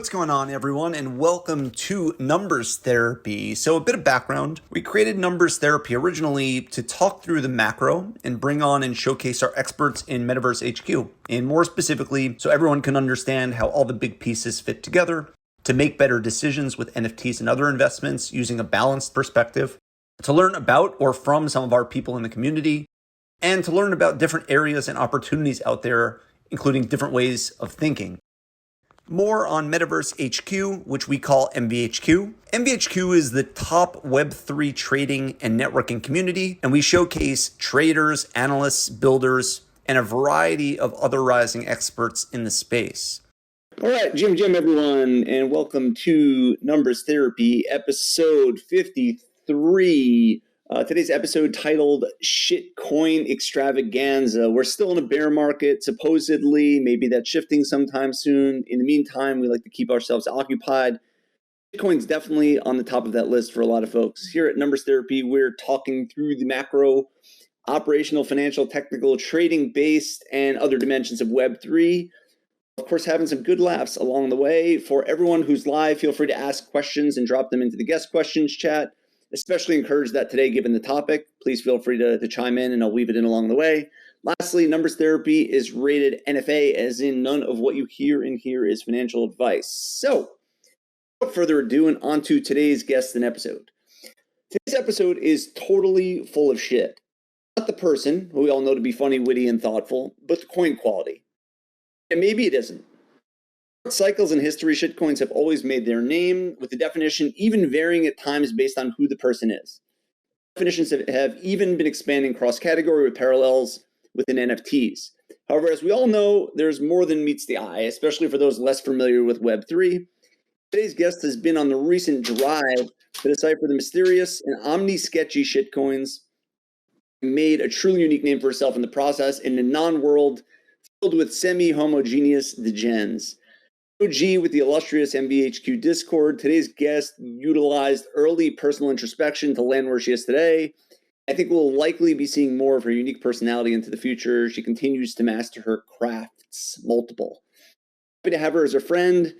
What's going on, everyone, and welcome to Numbers Therapy. So a bit of background. We created Numbers Therapy originally to talk through the macro and bring on and showcase our experts in Metaverse HQ. And more specifically, so everyone can understand how all the big pieces fit together to make better decisions with NFTs and other investments using a balanced perspective, to learn about or from some of our people in the community, and to learn about different areas and opportunities out there, including different ways of thinking. More on Metaverse HQ, which we call MVHQ. MVHQ is the top Web3 trading and networking community, and we showcase traders, analysts, builders, and a variety of other rising experts in the space. All right, Jim, everyone, and welcome to Numbers Therapy, episode 53. Today's episode titled Shitcoin Extravaganza. We're still in a bear market, supposedly. Maybe that's shifting sometime soon. In the meantime, we like to keep ourselves occupied. Shitcoin's definitely on the top of that list for a lot of folks. Here at Numbers Therapy, we're talking through the macro, operational, financial, technical, trading-based, and other dimensions of Web3. Of course, having some good laughs along the way. For everyone who's live, feel free to ask questions and drop them into the guest questions chat. Especially encourage that today, given the topic. Please feel free to chime in, and I'll weave it in along the way. Lastly, Numbers Therapy is rated NFA, as in none of what you hear in here is financial advice. So, without further ado, and on to today's guest and episode. Today's episode is totally full of shit. Not the person, who we all know to be funny, witty, and thoughtful, but the coin quality. And maybe it isn't. Cycles in history, shitcoins have always made their name, with the definition even varying at times based on who the person is. Definitions have even been expanding cross-category with parallels within NFTs. However, as we all know, there's more than meets the eye, especially for those less familiar with Web3. Today's guest has been on the recent drive to decipher the mysterious and omni-sketchy shitcoins, made a truly unique name for herself in the process in a non-world filled with semi-homogeneous degens. OG with the illustrious MVHQ Discord. Today's guest utilized early personal introspection to land where she is today. I think we'll likely be seeing more of her unique personality into the future. She continues to master her crafts, multiple. Happy to have her as a friend,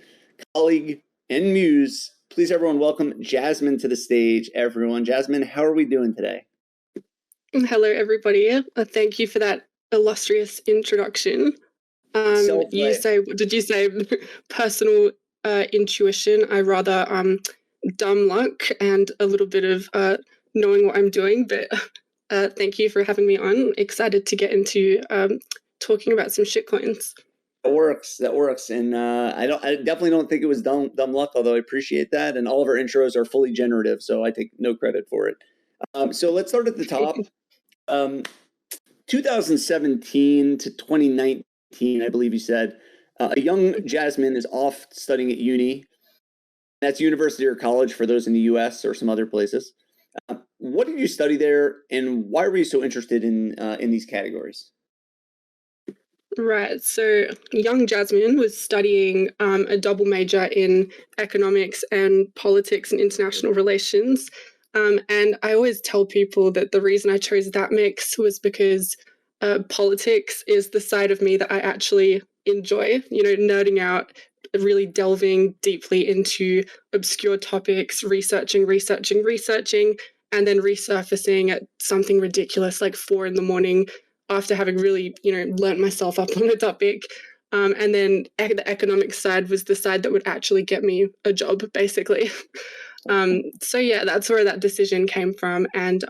colleague, and muse. Please, everyone, welcome Jasmine to the stage. Everyone, Jasmine, how are we doing today? Hello, everybody. Thank you for that illustrious introduction. Did you say personal intuition? I rather dumb luck and a little bit of knowing what I'm doing, but thank you for having me on. Excited to get into talking about some shitcoins. That works. And I definitely don't think it was dumb luck, although I appreciate that. And all of our intros are fully generative, so I take no credit for it. So let's start at the top. 2017 to 2019. I believe you said, a young Jasmine is off studying at uni. That's university or college for those in the US or some other places. What did you study there, and why were you so interested in these categories? Right, so young Jasmine was studying a double major in economics and politics and international relations. And I always tell people that the reason I chose that mix was because politics is the side of me that I actually enjoy, nerding out, really delving deeply into obscure topics, researching, and then resurfacing at something ridiculous like 4 a.m. after having really, learnt myself up on a topic. And then the economic side was the side that would actually get me a job, basically. So yeah, that's where that decision came from. And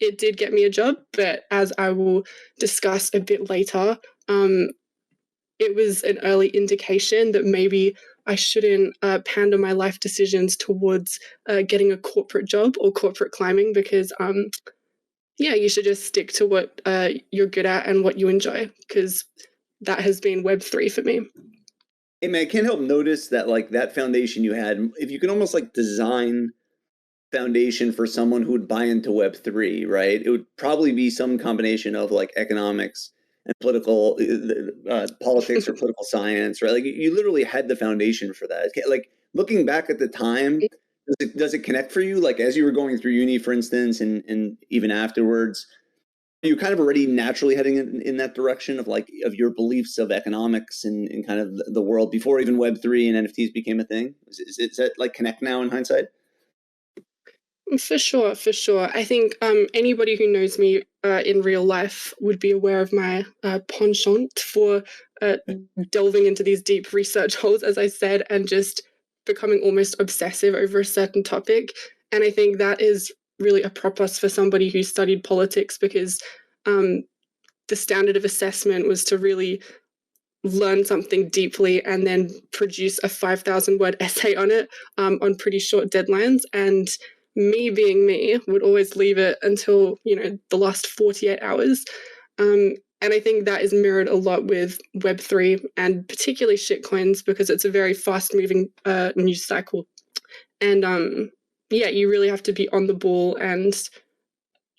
it did get me a job, but as I will discuss a bit later, it was an early indication that maybe I shouldn't pander my life decisions towards getting a corporate job or corporate climbing, because you should just stick to what you're good at and what you enjoy, because that has been Web3 for me. Hey man, I can't help notice that that foundation you had, if you can almost design foundation for someone who would buy into Web3, right? It would probably be some combination of economics and political politics or political science, right? You literally had the foundation for that. Looking back at the time, does it connect for you? As you were going through uni, for instance, and even afterwards, you kind of already naturally heading in that direction of like of your beliefs of economics and kind of the world before even Web3 and NFTs became a thing? Is that like connect now in hindsight? For sure, for sure. I think anybody who knows me in real life would be aware of my penchant for delving into these deep research holes, as I said, and just becoming almost obsessive over a certain topic. And I think that is really a propos for somebody who studied politics, because the standard of assessment was to really learn something deeply and then produce a 5,000 word essay on it on pretty short deadlines. And me being me would always leave it until, the last 48 hours. And I think that is mirrored a lot with Web3 and particularly shitcoins, because it's a very fast moving news cycle. And yeah, you really have to be on the ball. And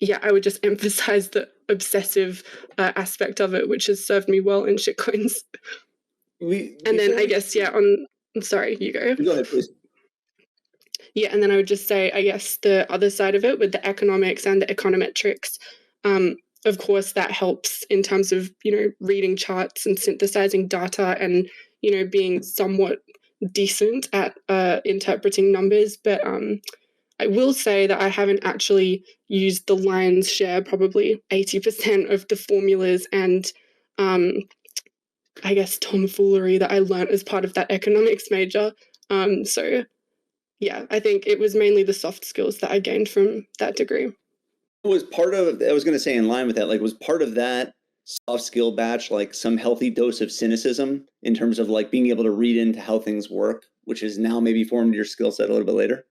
yeah, I would just emphasize the obsessive aspect of it, which has served me well in shitcoins. And then I guess, I'm sorry, you go. Go ahead, please. Yeah, and then I would just say, I guess, the other side of it with the economics and the econometrics. Of course, that helps in terms of, reading charts and synthesizing data and, being somewhat decent at interpreting numbers. But I will say that I haven't actually used the lion's share, probably 80% of the formulas and I guess tomfoolery that I learned as part of that economics major. So yeah, I think it was mainly the soft skills that I gained from that degree. Was part of, I was going to say in line with that, like was part of that soft skill batch like some healthy dose of cynicism in terms of like being able to read into how things work, which is now maybe formed your skill set a little bit later?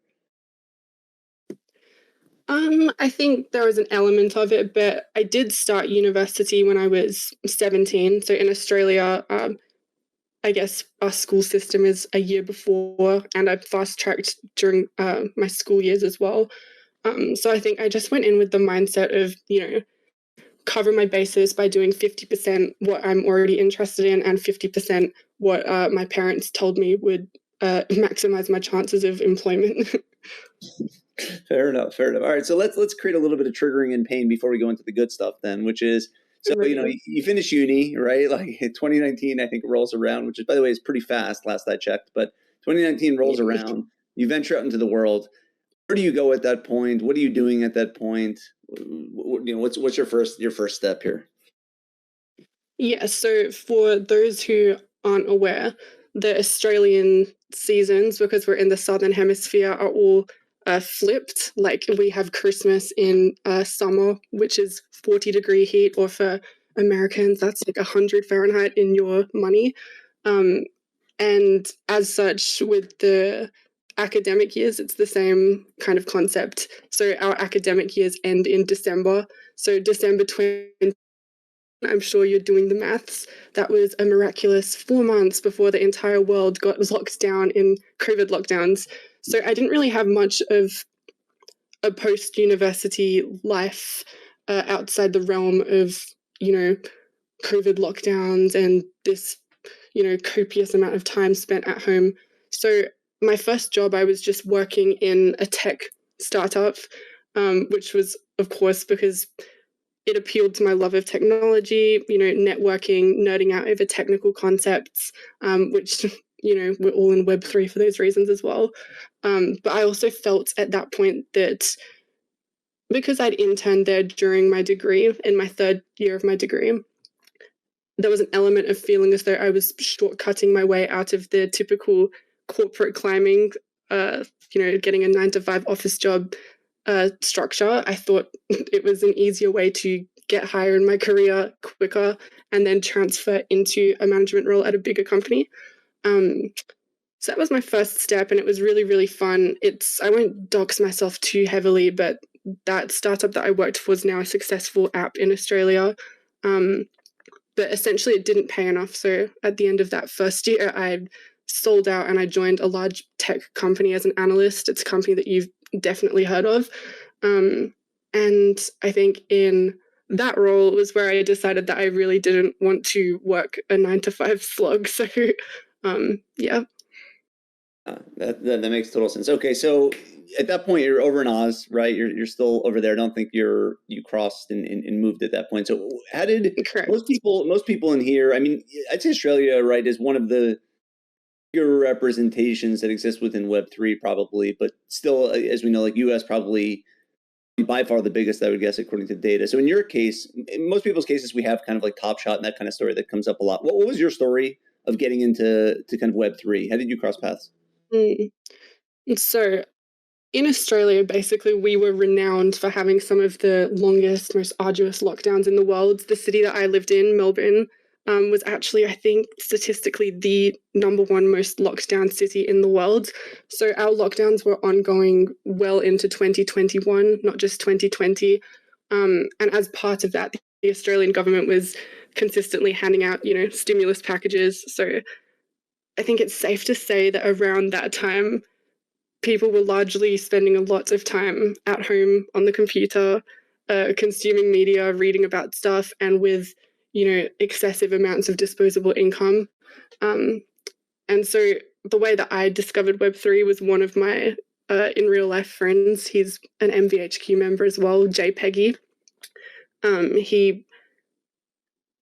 I think there was an element of it, but I did start university when I was 17. So in Australia, I guess our school system is a year before, and I fast tracked during my school years as well. So I think I just went in with the mindset of, cover my bases by doing 50% what I'm already interested in and 50% what my parents told me would maximize my chances of employment. Fair enough. Fair enough. All right. So let's create a little bit of triggering and pain before we go into the good stuff then, which is, so, you finish uni, right? Like 2019, I think rolls around, which is, by the way, is pretty fast last I checked, but 2019 rolls around, you venture out into the world. Where do you go at that point? What are you doing at that point? What's your first step here? Yeah, so for those who aren't aware, the Australian seasons, because we're in the Southern Hemisphere, are all flipped. Like we have Christmas in summer, which is 40-degree heat, or for Americans, that's like 100 Fahrenheit in your money. And as such, with the academic years, it's the same kind of concept. So our academic years end in December. So December 20, I'm sure you're doing the maths. That was a miraculous 4 months before the entire world got locked down in COVID lockdowns. So I didn't really have much of a post-university life outside the realm of, COVID lockdowns and this, copious amount of time spent at home. So my first job, I was just working in a tech startup, which was, of course, because it appealed to my love of technology, networking, nerding out over technical concepts, which, we're all in Web3 for those reasons as well. But I also felt at that point that because I'd interned there during my degree, in my third year of my degree, there was an element of feeling as though I was shortcutting my way out of the typical corporate climbing, getting a 9-to-5 office job structure. I thought it was an easier way to get higher in my career quicker and then transfer into a management role at a bigger company. So that was my first step, and it was really, really fun. I won't dox myself too heavily, but that startup that I worked for is now a successful app in Australia. But essentially it didn't pay enough. So at the end of that first year, I sold out and I joined a large tech company as an analyst. It's a company that you've definitely heard of. And I think in that role was where I decided that I really didn't want to work a 9-to-5 slog. So yeah. That makes total sense. Okay, so at that point you're over in Oz, right? You're still over there. I don't think you crossed and moved at that point. So how did Correct. most people in here? I mean, I'd say Australia, right, is one of the bigger representations that exist within Web3, probably, but still, as we know, like US probably by far the biggest, I would guess, according to data. So in your case, in most people's cases, we have kind of like Top Shot and that kind of story that comes up a lot. What was your story of getting into kind of Web3? How did you cross paths? Mm. So in Australia, basically, we were renowned for having some of the longest, most arduous lockdowns in the world. The city that I lived in, Melbourne, was actually, I think, statistically the #1 most locked down city in the world. So our lockdowns were ongoing well into 2021, not just 2020. And as part of that, the Australian government was consistently handing out, stimulus packages. So I think it's safe to say that around that time, people were largely spending a lot of time at home on the computer, consuming media, reading about stuff, and with, excessive amounts of disposable income. Um, and so the way that I discovered Web3 was one of my in real life friends. He's an MVHQ member as well, JPEGgy.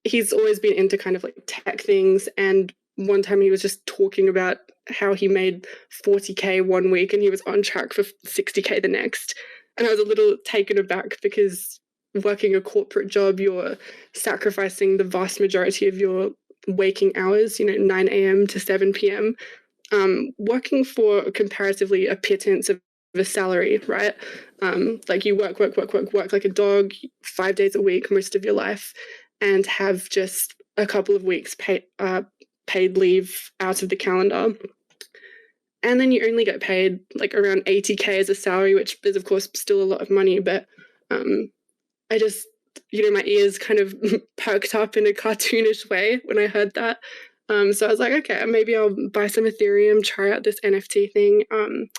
He's always been into kind of like tech things, and one time he was just talking about how he made 40K one week and he was on track for 60K the next. And I was a little taken aback because working a corporate job, you're sacrificing the vast majority of your waking hours, 9 a.m. to 7 p.m., working for comparatively a pittance of a salary, right? Like you work like a dog 5 days a week most of your life, and have just a couple of weeks paid leave out of the calendar. And then you only get paid like around 80K as a salary, which is of course still a lot of money, but I just, my ears kind of perked up in a cartoonish way when I heard that. So I was like, okay, maybe I'll buy some Ethereum, try out this NFT thing. And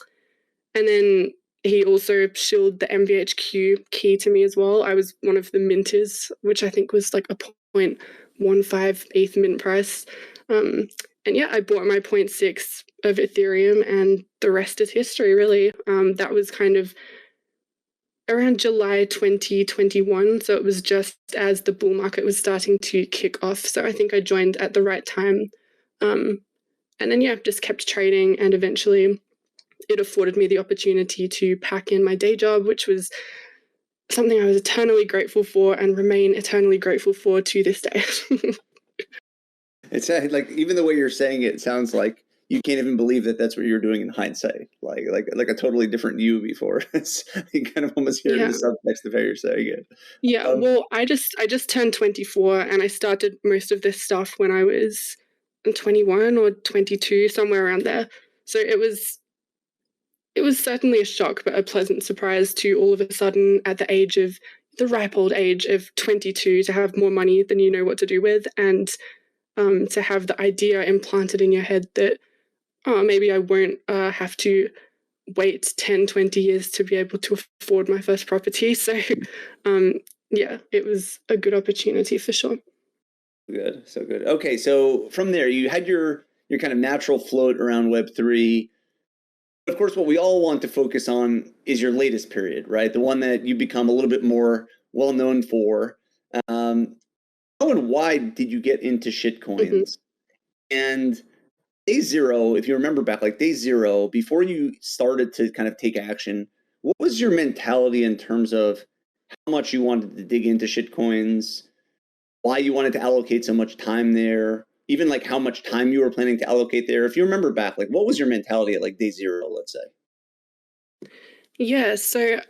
then he also shilled the MVHQ key to me as well. I was one of the minters, which I think was like a 0.15 ETH mint price. And yeah, I bought my 0.6 of Ethereum, and the rest is history, really. That was kind of around July 2021. So it was just as the bull market was starting to kick off. So I think I joined at the right time. And then, yeah, just kept trading, and eventually it afforded me the opportunity to pack in my day job, which was something I was eternally grateful for and remain eternally grateful for to this day. It's like, even the way you're saying it sounds like you can't even believe that that's what you're doing in hindsight. Like a totally different you before. You kind of almost hear the subtext of how you're saying it. Yeah, well, I just turned 24, and I started most of this stuff when I was 21 or 22, somewhere around there. So it was certainly a shock, but a pleasant surprise to all of a sudden, at the ripe old age of 22, to have more money than you know what to do with, and to have the idea implanted in your head that, oh, maybe I won't have to wait 10, 20 years to be able to afford my first property. So, yeah, it was a good opportunity for sure. Good, so good. Okay, so from there, you had your kind of natural float around Web3. Of course, what we all want to focus on is your latest period, right? The one that you become a little bit more well known for. How and why did you get into shitcoins? And day zero, if you remember back, like day zero, before you started to kind of take action, what was your mentality in terms of how much you wanted to dig into shitcoins, why you wanted to allocate so much time there, even like how much time you were planning to allocate there? If you remember back, like what was your mentality at like day zero, let's say? Yeah, so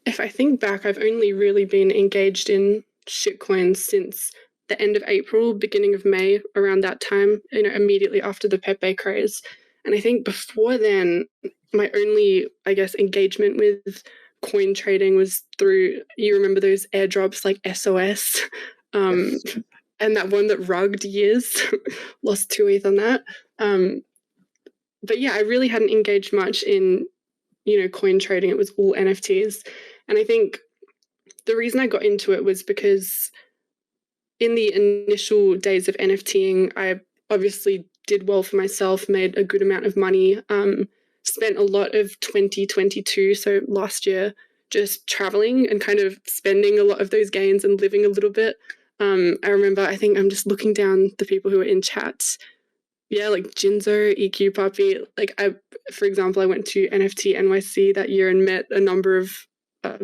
if I think back, I've only really been engaged in shitcoins since the end of April, beginning of May, around that time, immediately after the Pepe craze. And I think before then, my only, I guess, engagement with coin trading was through, you remember those airdrops like SOS, and that one that rugged years, lost 2 ETH on that. But yeah, I really hadn't engaged much in, coin trading. It was all NFTs. And I think the reason I got into it was because in the initial days of NFTing, I obviously did well for myself, made a good amount of money, spent a lot of 2022, so last year, just traveling and kind of spending a lot of those gains and living a little bit. I remember, I think I'm just looking down the people who are in chats. Yeah, like Jinzo, EQ Puppy. Like for example, I went to NFT NYC that year and met a number of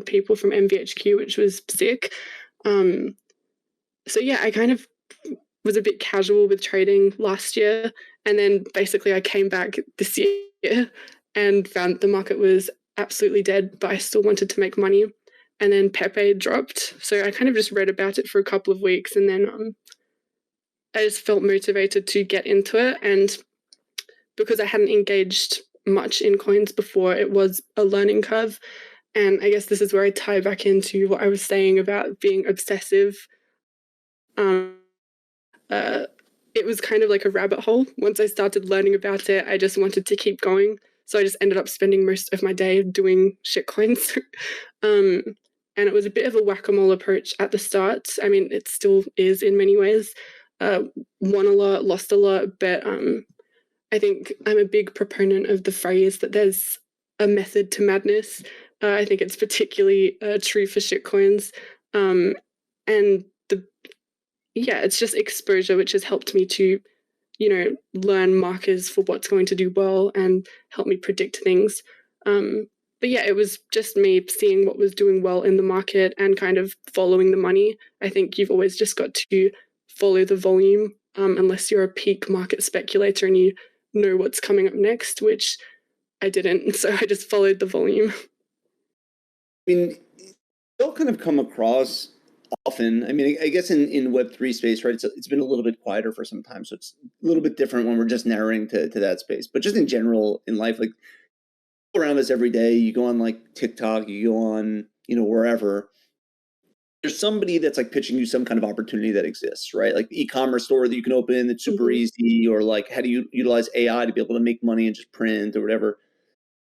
people from MVHQ, which was sick. So yeah, I kind of was a bit casual with trading last year, and then basically I came back this year and found the market was absolutely dead, but I still wanted to make money. And then Pepe dropped, so I kind of just read about it for a couple of weeks, and then I just felt motivated to get into it. And because I hadn't engaged much in coins before, it was a learning curve. And I guess this is where I tie back into what I was saying about being obsessive. It was kind of like a rabbit hole. Once I started learning about it, I just wanted to keep going. So I just ended up spending most of my day doing shitcoins. And it was a bit of a whack-a-mole approach at the start. I mean, it still is in many ways. Won a lot, lost a lot, but I think I'm a big proponent of the phrase that there's a method to madness. I think it's particularly true for shitcoins. And it's just exposure, which has helped me to, learn markers for what's going to do well and help me predict things. But yeah, it was just me seeing what was doing well in the market and kind of following the money. I think you've always just got to follow the volume, unless you're a peak market speculator and you know what's coming up next, which I didn't. So I just followed the volume. I mean, they'll kind of come across often. I mean, I guess in Web3 space, right, it's been a little bit quieter for some time. So it's a little bit different when we're just narrowing to that space. But just in general in life, like around us every day, you go on like TikTok, you go on, wherever. There's somebody that's like pitching you some kind of opportunity that exists, right? Like the e-commerce store that you can open that's super easy, or like how do you utilize AI to be able to make money and just print or whatever.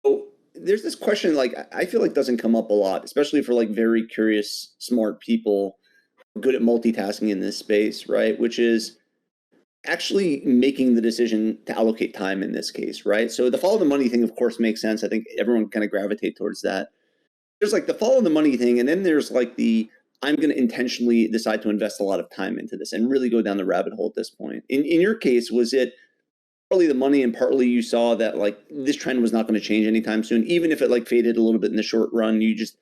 So there's this question, like I feel like doesn't come up a lot, especially for like very curious, smart people good at multitasking in this space, right? Which is actually making the decision to allocate time in this case, right? So the follow the money thing, of course, makes sense. I think everyone kind of gravitate towards that. There's like the follow the money thing, and then there's like the I'm going to intentionally decide to invest a lot of time into this and really go down the rabbit hole at this point. In your case, was it partly the money and partly you saw that like this trend was not going to change anytime soon, even if it like faded a little bit in the short run, you just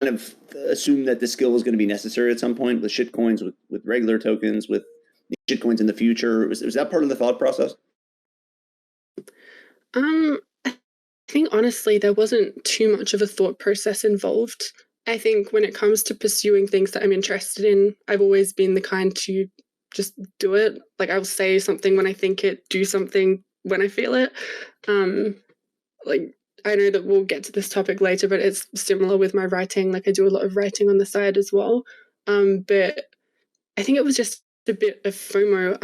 kind of assume that the skill was going to be necessary at some point with shitcoins, with regular tokens, with shitcoins in the future? Was that part of the thought process? I think honestly, there wasn't too much of a thought process involved. I think when it comes to pursuing things that I'm interested in, I've always been the kind to just do it. Like I'll say something when I think it, do something when I feel it. Like I know that we'll get to this topic later, but it's similar with my writing. Like I do a lot of writing on the side as well. But I think it was just a bit of FOMO.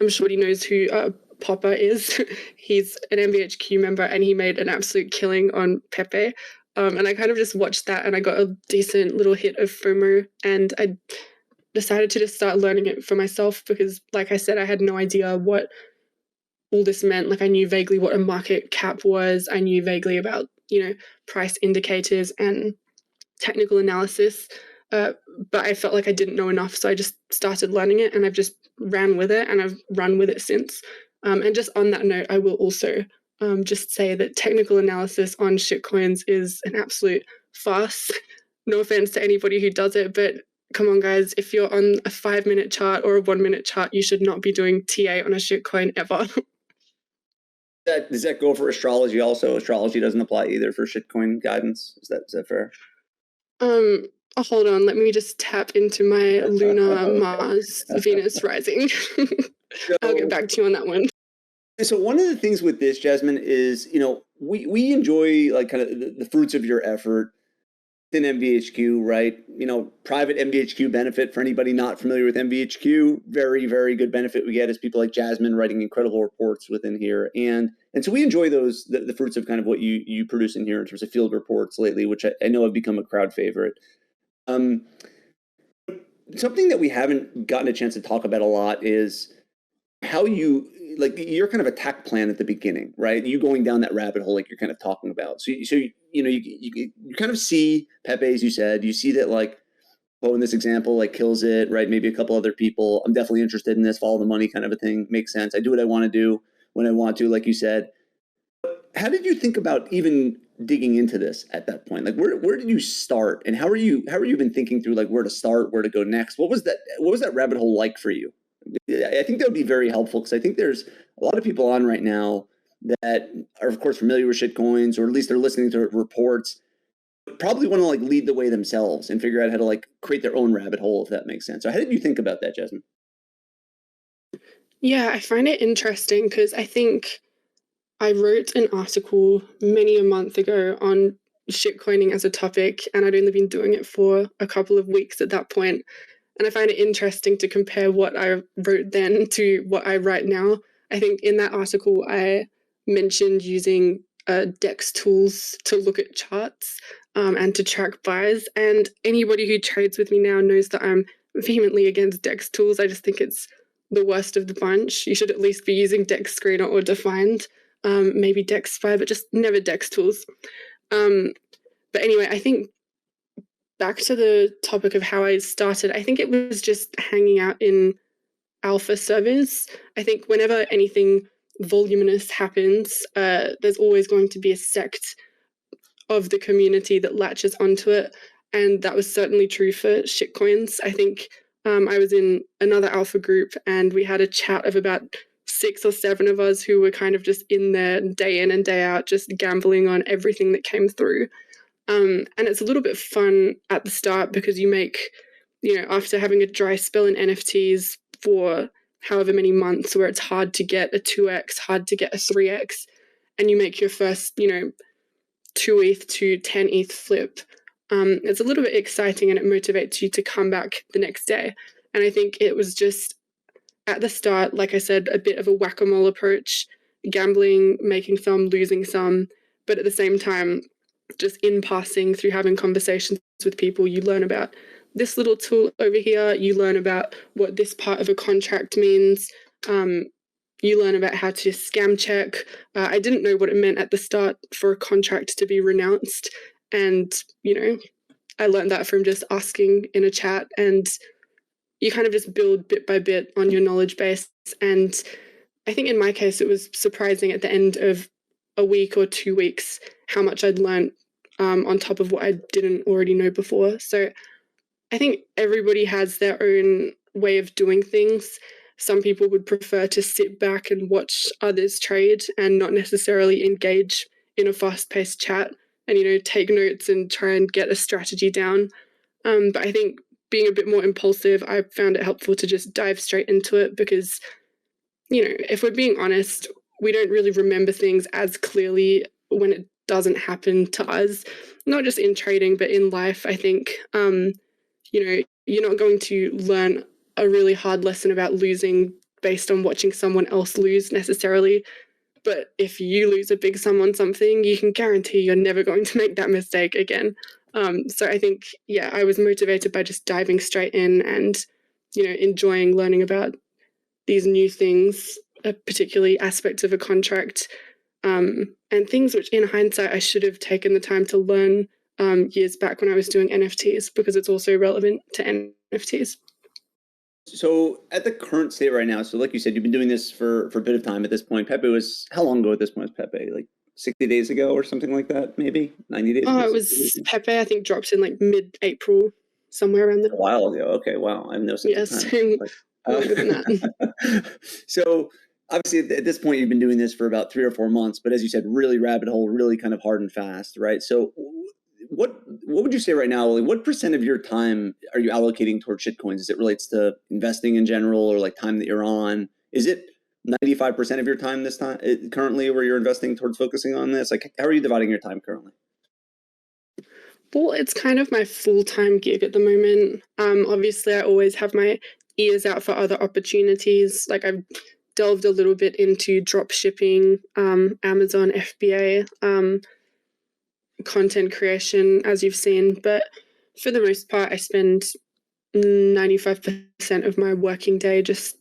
I'm sure he knows who Popper is. He's an MVHQ member and he made an absolute killing on Pepe. And I kind of just watched that and I got a decent little hit of FOMO and I decided to just start learning it for myself because, like I said, I had no idea what all this meant. Like I knew vaguely what a market cap was. I knew vaguely about, price indicators and technical analysis. But I felt like I didn't know enough. So I just started learning it and I've just ran with it and I've run with it since. And just on that note, I will also just say that technical analysis on shitcoins is an absolute farce. No offense to anybody who does it, but come on, guys, if you're on a 5-minute chart or a 1-minute chart, you should not be doing TA on a shitcoin ever. Does that go for astrology also? Astrology doesn't apply either for shitcoin guidance. Is that fair? Hold on, let me just tap into my Luna, Mars, Venus rising. I'll get back to you on that one. So one of the things with this, Jasmine, is, we enjoy like kind of the fruits of your effort in MVHQ, right? Private MVHQ benefit for anybody not familiar with MVHQ, very, very good benefit we get is people like Jasmine writing incredible reports within here. And so we enjoy those, the fruits of kind of what you produce in here in terms of field reports lately, which I know have become a crowd favorite. something that we haven't gotten a chance to talk about a lot is how you, like, your kind of attack plan at the beginning, right? You going down that rabbit hole like you're kind of talking about. So you kind of see Pepe, as you said, you see that, like, Bo in this example, like, kills it, right? Maybe a couple other people. I'm definitely interested in this, follow the money kind of a thing. Makes sense. I do what I want to do when I want to, like you said. How did you think about even digging into this at that point? Like, where did you start, and how are you been thinking through, like, where to start, where to go next? What was that rabbit hole like for you? I think that would be very helpful, because I think there's a lot of people on right now that are, of course, familiar with shitcoins, or at least they're listening to reports, probably want to, like, lead the way themselves and figure out how to, like, create their own rabbit hole, if that makes sense. So how did you think about that, Jasmine? Yeah, I find it interesting because I think I wrote an article many a month ago on shitcoining as a topic, and I'd only been doing it for a couple of weeks at that point. And I find it interesting to compare what I wrote then to what I write now. I think in that article, I mentioned using DEX tools to look at charts and to track buys. And anybody who trades with me now knows that I'm vehemently against DEX tools. I just think it's the worst of the bunch. You should at least be using DEX Screener or Defined, maybe DEXify, but just never DEX tools. But anyway, I think back to the topic of how I started, I think it was just hanging out in alpha servers. I think whenever anything voluminous happens, there's always going to be a sect of the community that latches onto it. And that was certainly true for shitcoins. I think I was in another alpha group and we had a chat of about 6 or 7 of us who were kind of just in there day in and day out, just gambling on everything that came through. And it's a little bit fun at the start because you make, after having a dry spell in NFTs for however many months where it's hard to get a 2x, hard to get a 3x, and you make your first, 2 ETH to 10 ETH flip, it's a little bit exciting and it motivates you to come back the next day. And I think it was just at the start, like I said, a bit of a whack-a-mole approach, gambling, making some, losing some, but at the same time, just in passing through having conversations with people, you learn about this little tool over here, you learn about what this part of a contract means, you learn about how to scam check. I didn't know what it meant at the start for a contract to be renounced, and, I learned that from just asking in a chat, and you kind of just build bit by bit on your knowledge base. And I think in my case, it was surprising at the end of a week or 2 weeks how much I'd learned on top of what I didn't already know before. So I think everybody has their own way of doing things. Some people would prefer to sit back and watch others trade and not necessarily engage in a fast-paced chat and, take notes and try and get a strategy down. But I think being a bit more impulsive, I found it helpful to just dive straight into it because, if we're being honest, we don't really remember things as clearly when it doesn't happen to us, not just in trading, but in life. I think, you're not going to learn a really hard lesson about losing based on watching someone else lose necessarily. But if you lose a big sum on something, you can guarantee you're never going to make that mistake again. So I think, I was motivated by just diving straight in and, enjoying learning about these new things, particularly aspects of a contract, and things which in hindsight I should have taken the time to learn years back when I was doing NFTs, because it's also relevant to NFTs. So at the current state right now, so like you said, you've been doing this for a bit of time at this point. Pepe was, how long ago at this point was Pepe? Like 60 days ago or something like that, maybe? 90 days ago? Oh, it was Pepe, I think, dropped in like mid-April, somewhere around there. A while ago. Okay, wow. I have no sense of time. Longer than that. So obviously at this point, you've been doing this for about 3 or 4 months, but as you said, really rabbit hole, really kind of hard and fast, right? So what would you say right now, like, what % of your time are you allocating towards shitcoins as it relates to investing in general, or like time that you're on? Is it 95% of your time this time currently where you're investing towards focusing on this? Like, how are you dividing your time currently? Well, it's kind of my full-time gig at the moment. Obviously, I always have my ears out for other opportunities. Like, I've delved a little bit into drop shipping, Amazon, FBA, content creation, as you've seen. But for the most part, I spend 95% of my working day just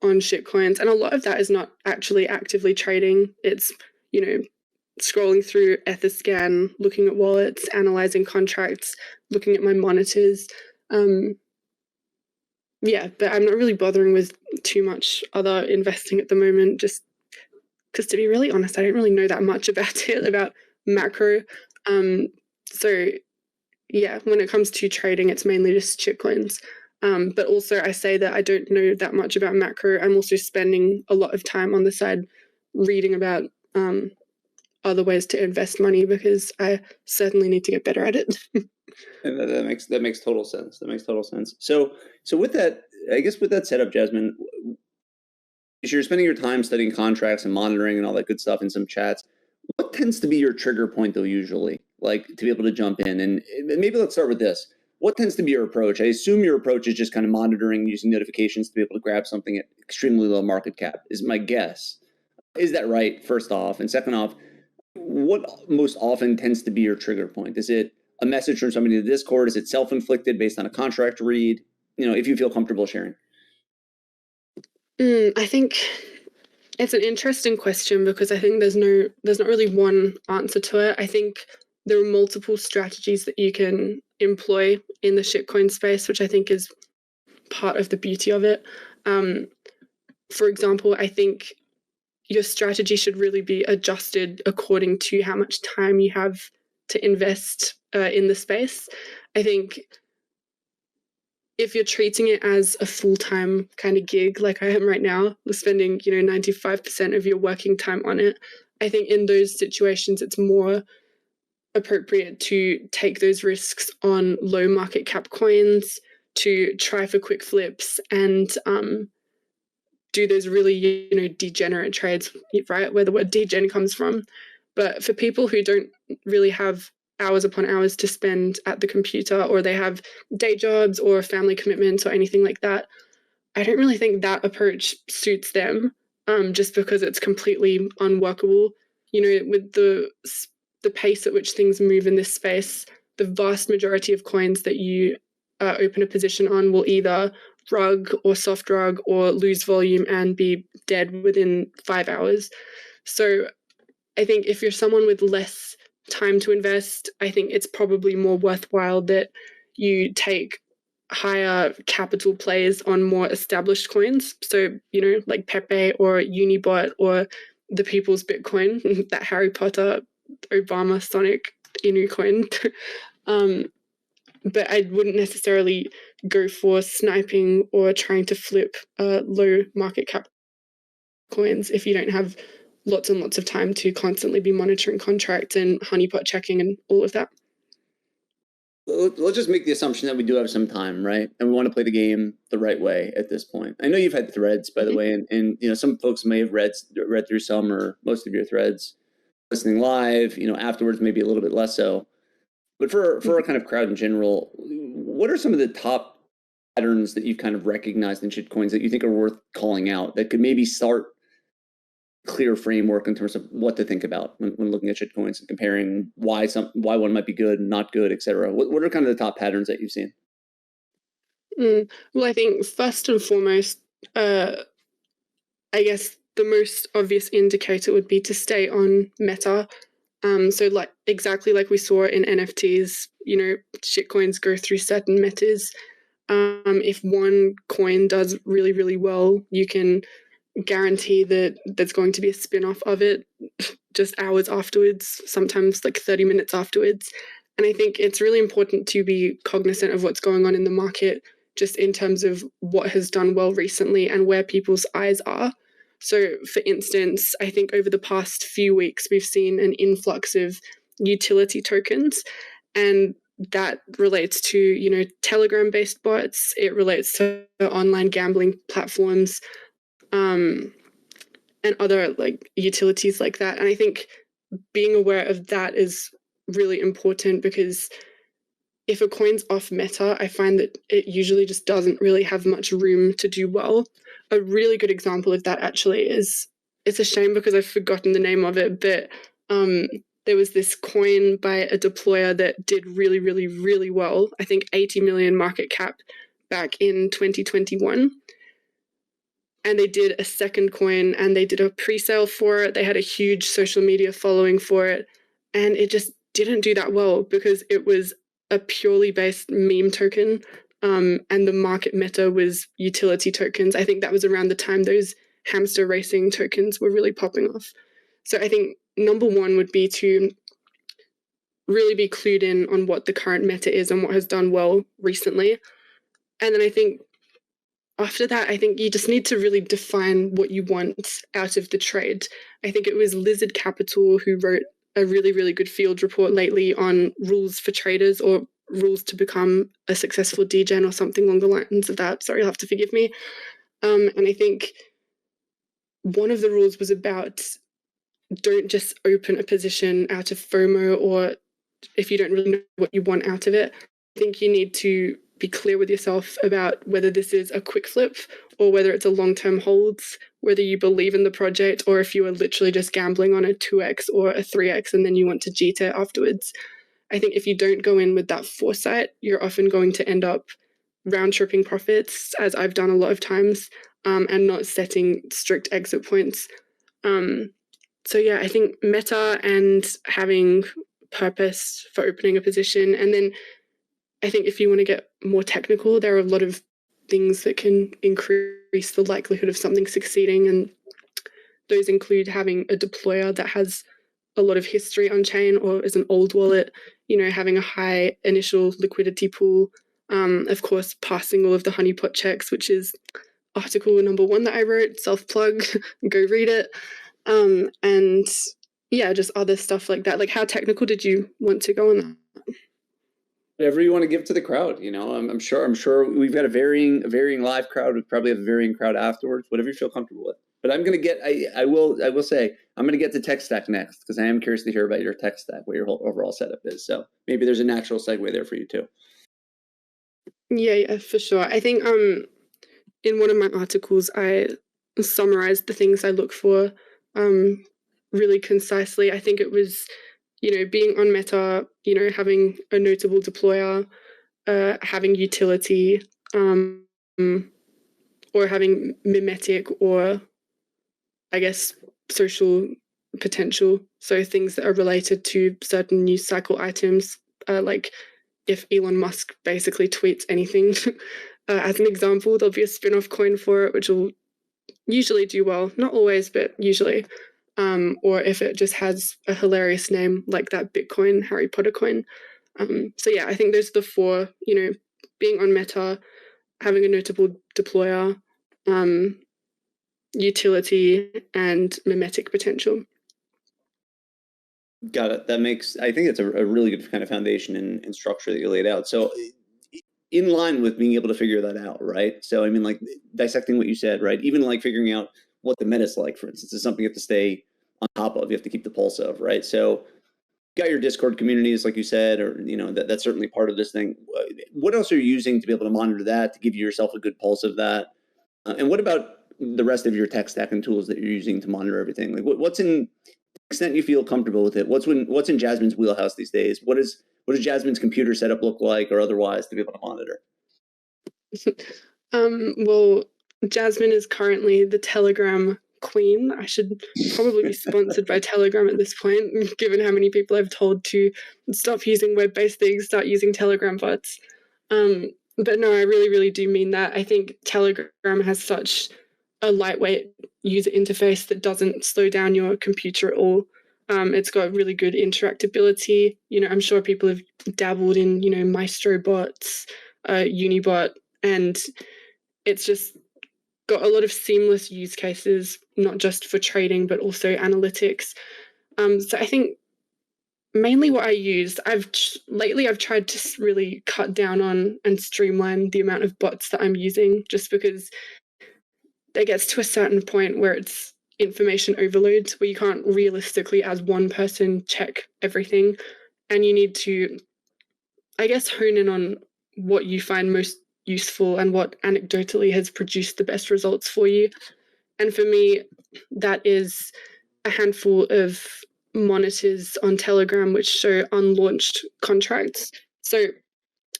on shitcoins. And a lot of that is not actually actively trading. It's, scrolling through Etherscan, looking at wallets, analyzing contracts, looking at my monitors. But I'm not really bothering with too much other investing at the moment, just because, to be really honest, I don't really know that much about it, about macro. When it comes to trading, it's mainly just shitcoins. But also I say that I don't know that much about macro. I'm also spending a lot of time on the side reading about other ways to invest money, because I certainly need to get better at it. And that makes total sense. That makes total sense. So with that, I guess with that setup, Jasmine, if you're spending your time studying contracts and monitoring and all that good stuff in some chats, what tends to be your trigger point though, usually, like to be able to jump in? And maybe let's start with this. What tends to be your approach? I assume your approach is just kind of monitoring, using notifications to be able to grab something at extremely low market cap, is my guess. Is that right, first off? And second off, what most often tends to be your trigger point? Is it a message from somebody in the Discord? Is it self-inflicted based on a contract read? If you feel comfortable sharing. I think it's an interesting question, because I think there's not really one answer to it. I think there are multiple strategies that you can employ in the shitcoin space, which I think is part of the beauty of it. For example, I think your strategy should really be adjusted according to how much time you have to invest in the space. I think if you're treating it as a full-time kind of gig, like I am right now, spending 95% of your working time on it, I think in those situations it's more appropriate to take those risks on low market cap coins, to try for quick flips, and do those really degenerate trades, right, where the word degen comes from. But for people who don't really have hours upon hours to spend at the computer, or they have day jobs or family commitments or anything like that, I don't really think that approach suits them, just because it's completely unworkable. With the pace at which things move in this space, the vast majority of coins that you open a position on will either rug or soft rug or lose volume and be dead within 5 hours. So I think if you're someone with less time to invest, I think it's probably more worthwhile that you take higher capital plays on more established coins. So, like Pepe or Unibot or the People's Bitcoin, that Harry Potter, Obama, Sonic, Inu coin. But I wouldn't necessarily go for sniping or trying to flip low market cap coins if you don't have lots and lots of time to constantly be monitoring contracts and honeypot checking and all of that. Let's just make the assumption that we do have some time, right? And we want to play the game the right way at this point. I know you've had threads, by the way, and some folks may have read through some or most of your threads, listening live, afterwards, maybe a little bit less so. But for our kind of crowd in general, what are some of the top patterns that you've kind of recognized in shitcoins that you think are worth calling out, that could maybe start clear framework in terms of what to think about when looking at shitcoins and comparing why one might be good and not good, et cetera? What are kind of the top patterns that you've seen? Well, I think first and foremost, I guess the most obvious indicator would be to stay on Meta. So exactly like we saw in NFTs, shitcoins go through certain metas. If one coin does really, really well, you can guarantee that there's going to be a spin-off of it just hours afterwards, sometimes like 30 minutes afterwards. And I think it's really important to be cognizant of what's going on in the market, just in terms of what has done well recently and where people's eyes are. So, for instance, I think over the past few weeks, we've seen an influx of utility tokens, and that relates to, Telegram-based bots. It relates to online gambling platforms, and other utilities like that. And I think being aware of that is really important, because if a coin's off meta, I find that it usually just doesn't really have much room to do well. A really good example of that actually is, it's a shame because I've forgotten the name of it, but there was this coin by a deployer that did really, really, really well. I think 80 million market cap back in 2021. And they did a second coin and they did a pre-sale for it. They had a huge social media following for it. And it just didn't do that well because it was a purely based meme token. And the market meta was utility tokens. I think that was around the time those hamster racing tokens were really popping off. So I think number one would be to really be clued in on what the current meta is and what has done well recently. And then I think after that, I think you just need to really define what you want out of the trade. I think it was Lizard Capital who wrote a really, really good field report lately on rules for traders or rules to become a successful degen or something along the lines of that. Sorry, you'll have to forgive me. And I think one of the rules was about don't just open a position out of FOMO or if you don't really know what you want out of it. I think you need to be clear with yourself about whether this is a quick flip or whether it's a long-term holds, whether you believe in the project or if you are literally just gambling on a 2x or a 3x and then you want to GT it afterwards. I think if you don't go in with that foresight, you're often going to end up round-tripping profits, as I've done a lot of times, and not setting strict exit points. So yeah, I think meta and having purpose for opening a position. And then I think if you want to get more technical, there are a lot of things that can increase the likelihood of something succeeding. And those include having a deployer that has a lot of history on chain or is an old wallet, having a high initial liquidity pool. Of course, passing all of the honeypot checks, which is article number 1 that I wrote, self-plug, go read it. And yeah, just other stuff like that. Like, how technical did you want to go on that? Whatever you want to give to the crowd, I'm sure we've got a varying live crowd. We probably have a varying crowd afterwards. Whatever you feel comfortable with. But I'm gonna get. I will say I'm gonna get to tech stack next because I am curious to hear about your tech stack, what your whole overall setup is. So maybe there's a natural segue there for you too. Yeah, for sure. I think in one of my articles I summarized the things I look for really concisely. I think it was being on meta, having a notable deployer, having utility, or having mimetic or I guess social potential. So things that are related to certain news cycle items, like if Elon Musk basically tweets anything, as an example, there'll be a spin-off coin for it, which will usually do well. Not always, but usually. Or if it just has a hilarious name like that Bitcoin Harry Potter coin. So yeah, I think those are the 4, being on meta, having a notable deployer, utility, and mimetic potential. Got it. I think it's a really good kind of foundation and structure that you laid out. So in line with being able to figure that out, right? So I mean, like dissecting what you said, right? Even like figuring out what the meta's like, for instance, is something you have to stay on top of. You have to keep the pulse of, right? So you got your Discord communities, like you said, or that's certainly part of this thing. What else are you using to be able to monitor that, to give yourself a good pulse of that? And what about the rest of your tech stack and tools that you're using to monitor everything? Like what's in extent you feel comfortable with it? What's in Jasmine's wheelhouse these days? What does Jasmine's computer setup look like, or otherwise, to be able to monitor? Well, Jasmine is currently the Telegram queen. I should probably be sponsored by Telegram at this point, given how many people I've told to stop using web-based things, start using Telegram bots. But no, I really, really do mean that. I think Telegram has such a lightweight user interface that doesn't slow down your computer at all. It's got really good interactability. I'm sure people have dabbled in, Maestro bots, Unibot, and it's just got a lot of seamless use cases, not just for trading, but also analytics. So I think mainly what I use, lately I've tried to really cut down on and streamline the amount of bots that I'm using, just because it gets to a certain point where it's information overload, where you can't realistically, as one person, check everything. And you need to, I guess, hone in on what you find most useful and what anecdotally has produced the best results for you. And for me, that is a handful of monitors on Telegram which show unlaunched contracts. So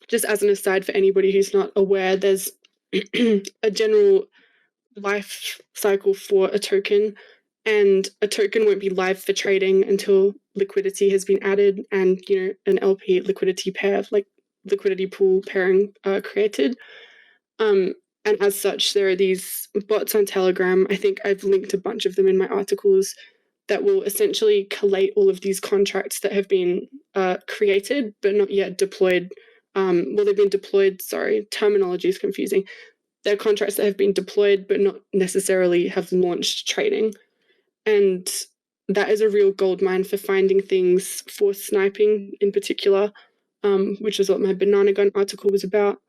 just as an aside for anybody who's not aware, there's a general life cycle for a token, and a token won't be live for trading until liquidity has been added and, you know, an LP liquidity pair, like liquidity pool pairing created. And as such, there are these bots on Telegram. I think I've linked a bunch of them in my articles that will essentially collate all of these contracts that have been created but not yet deployed. Well, they've been deployed, sorry, terminology is confusing. They're contracts that have been deployed but not necessarily have launched trading. And that is a real goldmine for finding things for sniping in particular, which is what my Banana Gun article was about.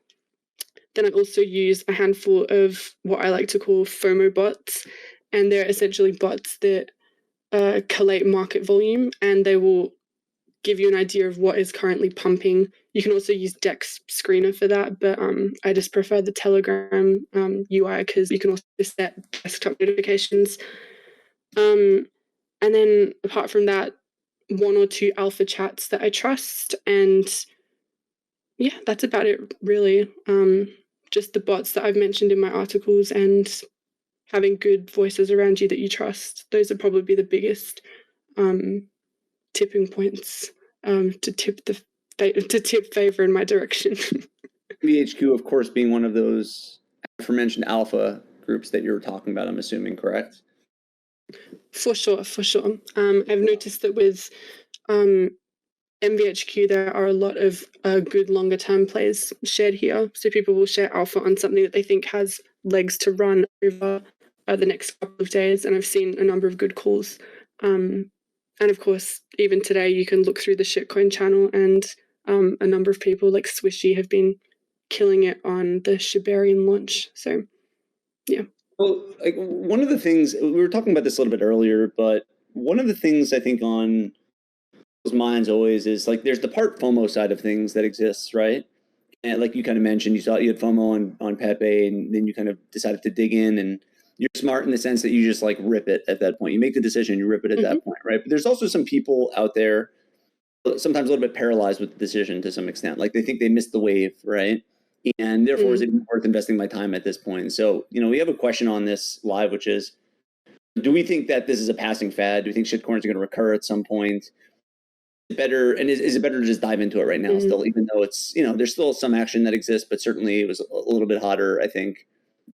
Then I also use a handful of what I like to call FOMO bots, and they're essentially bots that collate market volume, and they will give you an idea of what is currently pumping. You can also use Dex Screener for that, but I just prefer the Telegram UI because you can also set desktop notifications. And then apart from that, 1 or 2 alpha chats that I trust, and yeah, that's about it really. Just the bots that I've mentioned in my articles and having good voices around you that you trust. Those would probably be the biggest tipping points to tip favor in my direction. MVHQ, of course, being one of those aforementioned alpha groups that you were talking about, I'm assuming, correct? For sure. I've noticed that with MVHQ, there are a lot of good longer term plays shared here. So people will share alpha on something that they think has legs to run over the next couple of days. And I've seen a number of good calls. And of course, even today, you can look through the shitcoin channel, and a number of people like Swishy have been killing it on the Shibarian launch. So, yeah. Well, like one of the things, we were talking about this a little bit earlier, but one of the things I think on minds always is like there's the part FOMO side of things that exists, right? And like you kind of mentioned, you had FOMO on Pepe, and then you kind of decided to dig in, and you're smart in the sense that you just like rip it at that point. You make the decision, you rip it at that point, right? But there's also some people out there, sometimes a little bit paralyzed with the decision to some extent. Like they think they missed the wave, right? And therefore, is it worth investing my time at this point? So, you know, we have a question on this live, which is, do we think that this is a passing fad? Do we think shitcoins are going to recur at some point? Better, and is it better to just dive into it right now still, even though it's, you know, there's still some action that exists, but certainly it was a little bit hotter, I think,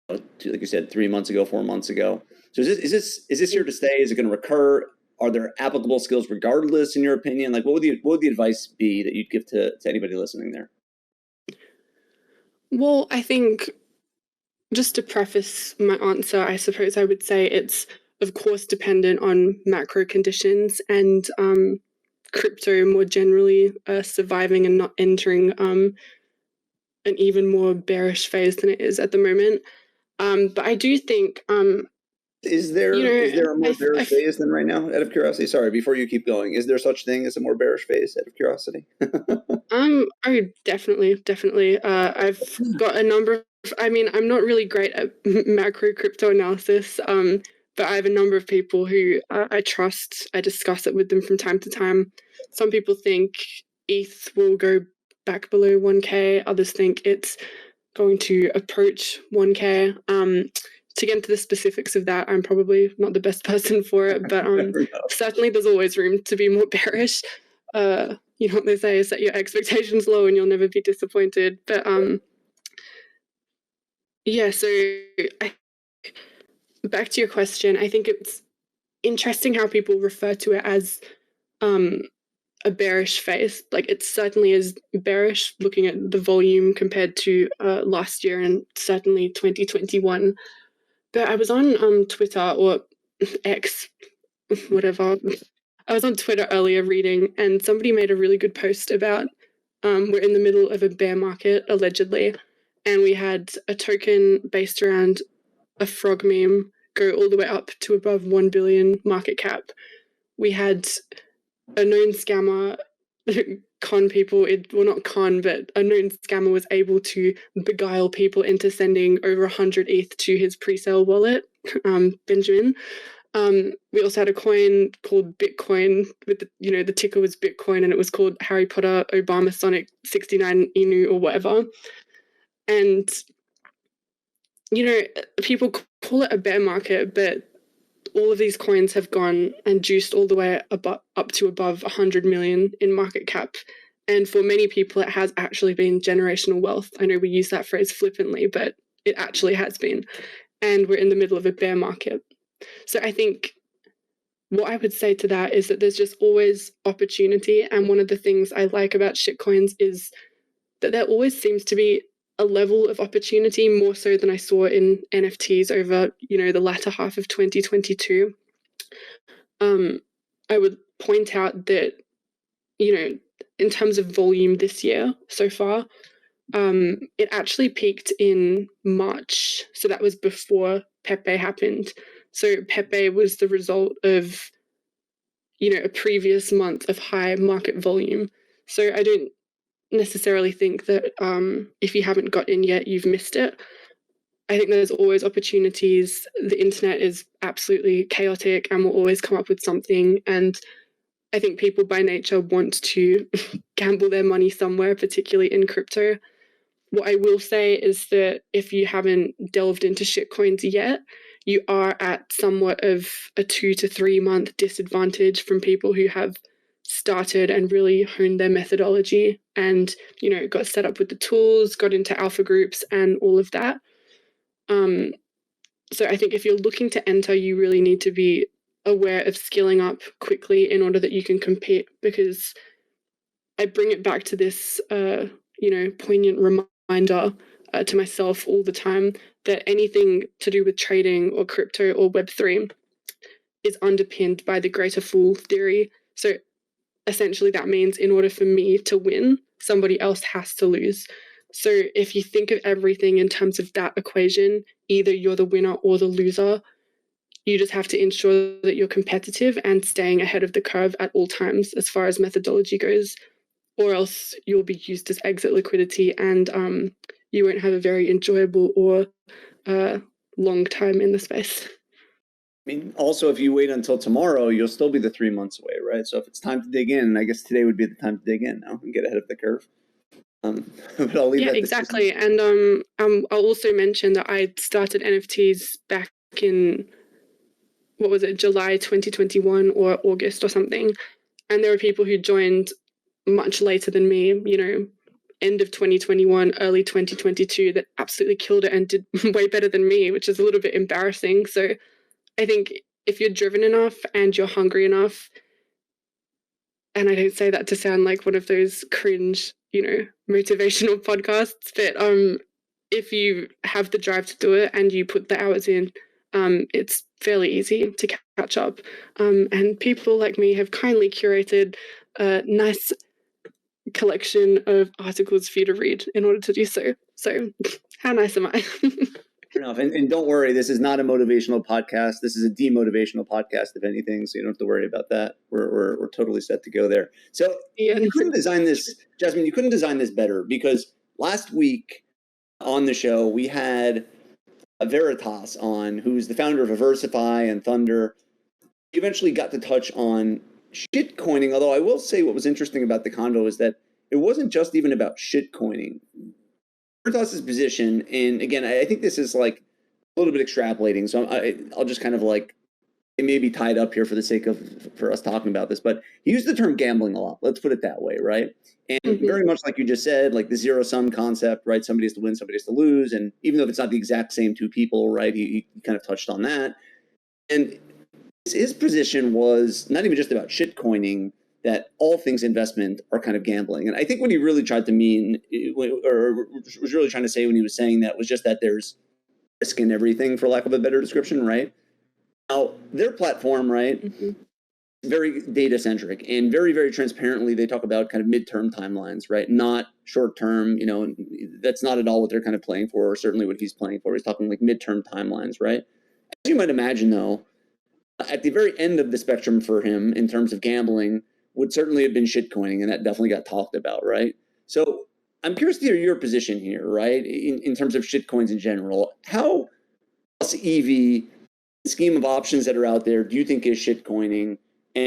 like you said, 3 months ago, 4 months ago. So is this here to stay? Is it going to recur? Are there applicable skills regardless, in your opinion? Like what would the advice be that you'd give to anybody listening there? Well, I think just to preface my answer, I suppose I would say it's of course dependent on macro conditions and crypto more generally surviving and not entering an even more bearish phase than it is at the moment. But I do think is there a more bearish phase than right now, out of curiosity? Sorry, before you keep going, is there such thing as a more bearish phase, out of curiosity? Oh, definitely. I've got a number of, I mean, I'm not really great at macro crypto analysis, but I have a number of people who I trust. I discuss it with them from time to time. Some people think ETH will go back below 1K. Others think it's going to approach 1K. To get into the specifics of that, I'm probably not the best person for it, but certainly there's always room to be more bearish. You know what they say, set your expectations low and you'll never be disappointed. But yeah, so back to your question, I think it's interesting how people refer to it as a bearish phase. Like it certainly is bearish looking at the volume compared to last year and certainly 2021. But I was on Twitter or X, whatever. I was on Twitter earlier reading, and somebody made a really good post about we're in the middle of a bear market, allegedly, and we had a token based around a frog meme go all the way up to above 1 billion market cap. We had a known scammer con people, well, not con, but a known scammer was able to beguile people into sending over 100 ETH to his pre-sale wallet, Benjamin. We also had a coin called Bitcoin with the ticker was Bitcoin, and it was called Harry Potter Obama Sonic 69 Inu or whatever. And people call it a bear market, but all of these coins have gone and juiced all the way up to above 100 million in market cap. And for many people, it has actually been generational wealth. I know we use that phrase flippantly, but it actually has been. And we're in the middle of a bear market. So I think what I would say to that is that there's just always opportunity. And one of the things I like about shitcoins is that there always seems to be a level of opportunity, more so than I saw in NFTs over, the latter half of 2022. I would point out that, in terms of volume this year so far, it actually peaked in March. So that was before Pepe happened. So Pepe was the result of, a previous month of high market volume. So I don't necessarily think that if you haven't got in yet, you've missed it. I think there's always opportunities. The internet is absolutely chaotic and will always come up with something. And I think people by nature want to gamble their money somewhere, particularly in crypto. What I will say is that if you haven't delved into shitcoins yet, you are at somewhat of a 2 to 3 month disadvantage from people who have started and really honed their methodology and, got set up with the tools, got into alpha groups and all of that. So I think if you're looking to enter, you really need to be aware of skilling up quickly in order that you can compete, because I bring it back to this, poignant reminder to myself all the time that anything to do with trading or crypto or Web3 is underpinned by the greater fool theory. So essentially that means in order for me to win, somebody else has to lose. So if you think of everything in terms of that equation, either you're the winner or the loser. You just have to ensure that you're competitive and staying ahead of the curve at all times as far as methodology goes, or else you'll be used as exit liquidity and you won't have a very enjoyable or long time in the space. I mean, also, if you wait until tomorrow, you'll still be the 3 months away, right? So if it's time to dig in, I guess today would be the time to dig in now and get ahead of the curve. But I'll leave that exactly. And I'll also mention that I started NFTs back in, July 2021 or August or something. And there were people who joined much later than me, end of 2021, early 2022, that absolutely killed it and did way better than me, which is a little bit embarrassing. So I think if you're driven enough and you're hungry enough, and I don't say that to sound like one of those cringe, motivational podcasts, but if you have the drive to do it and you put the hours in, it's fairly easy to catch up. And people like me have kindly curated a nice collection of articles for you to read in order to do so. So how nice am I? Fair enough. And don't worry, this is not a motivational podcast. This is a demotivational podcast, if anything, so you don't have to worry about that. We're totally set to go there. So you couldn't design this, Jasmine, you couldn't design this better, because last week on the show, we had Veritas on, who's the founder of Aversify and Thunder. He eventually got to touch on shitcoining, although I will say what was interesting about the convo is that it wasn't just even about shitcoining. Veritas's position, and again, I think this is like a little bit extrapolating, so I'll just kind of like, it may be tied up here for the sake of for us talking about this, but he used the term gambling a lot. Let's put it that way, right? And very much like you just said, like the zero sum concept, right? Somebody has to win, somebody has to lose, and even though it's not the exact same two people, right? He kind of touched on that, and his position was not even just about shitcoining, that all things investment are kind of gambling. And I think what he really tried to mean, or was really trying to say when he was saying that, was just that there's risk in everything, for lack of a better description, right? Now, their platform, right, very data-centric and very, very transparently, they talk about kind of midterm timelines, right? Not short-term, that's not at all what they're kind of playing for, or certainly what he's playing for. He's talking like midterm timelines, right? As you might imagine, though, at the very end of the spectrum for him in terms of gambling would certainly have been shitcoining, and that definitely got talked about, right? So I'm curious to hear your position here, right, in terms of shitcoins in general. How plus EV scheme of options that are out there, do you think is shitcoining?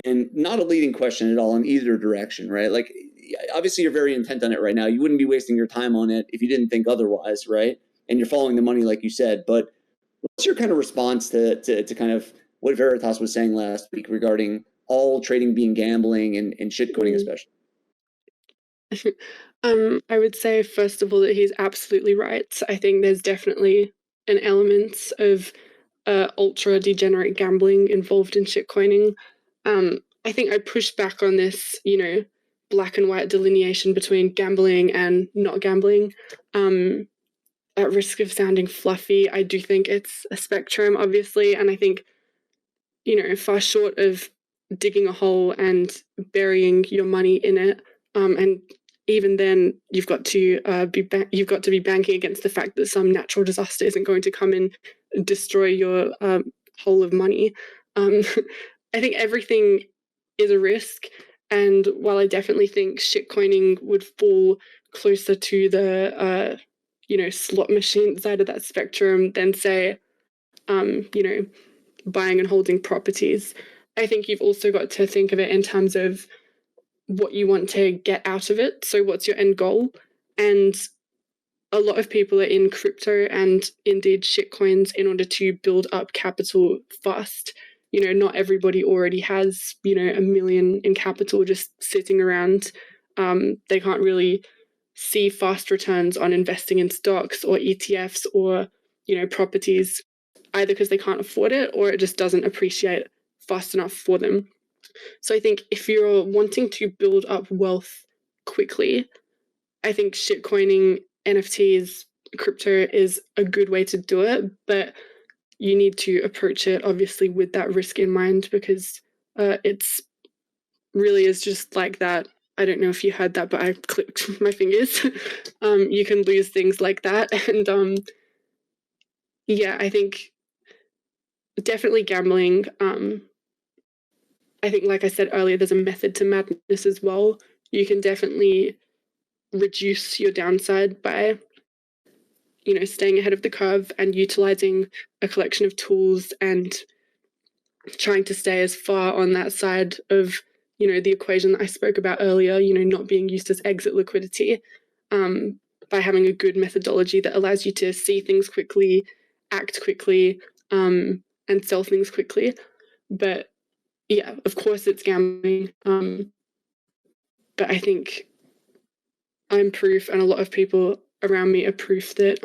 And not a leading question at all in either direction, right? Like, obviously you're very intent on it right now. You wouldn't be wasting your time on it if you didn't think otherwise, right? And you're following the money, like you said. But what's your kind of response to kind of what Veritas was saying last week regarding all trading being gambling and shitcoining especially? I would say, first of all, that he's absolutely right. I think there's definitely an element of ultra degenerate gambling involved in shitcoining. I think I push back on this, black and white delineation between gambling and not gambling. At risk of sounding fluffy, I do think it's a spectrum, obviously, and I think, far short of digging a hole and burying your money in it, and even then, you've got to be banking against the fact that some natural disaster isn't going to come and destroy your hole of money. I think everything is a risk, and while I definitely think shitcoining would fall closer to the slot machine side of that spectrum than, say, buying and holding properties, I think you've also got to think of it in terms of what you want to get out of it. So what's your end goal? And a lot of people are in crypto and indeed shitcoins in order to build up capital fast. Not everybody already has, $1 million in capital just sitting around. They can't really see fast returns on investing in stocks or ETFs or, properties, either because they can't afford it or it just doesn't appreciate fast enough for them. So I think if you're wanting to build up wealth quickly, I think shitcoining, NFTs, crypto is a good way to do it, but you need to approach it obviously with that risk in mind, because it's really is just like that. I don't know if you heard that, but I clicked my fingers. You can lose things like that. And yeah, I think definitely gambling. I think, like I said earlier, there's a method to madness as well. You can definitely reduce your downside by, staying ahead of the curve and utilizing a collection of tools and trying to stay as far on that side of, the equation that I spoke about earlier, not being used as exit liquidity, by having a good methodology that allows you to see things quickly, act quickly, and sell things quickly. But yeah, of course it's gambling. But I think I'm proof, and a lot of people around me are proof that,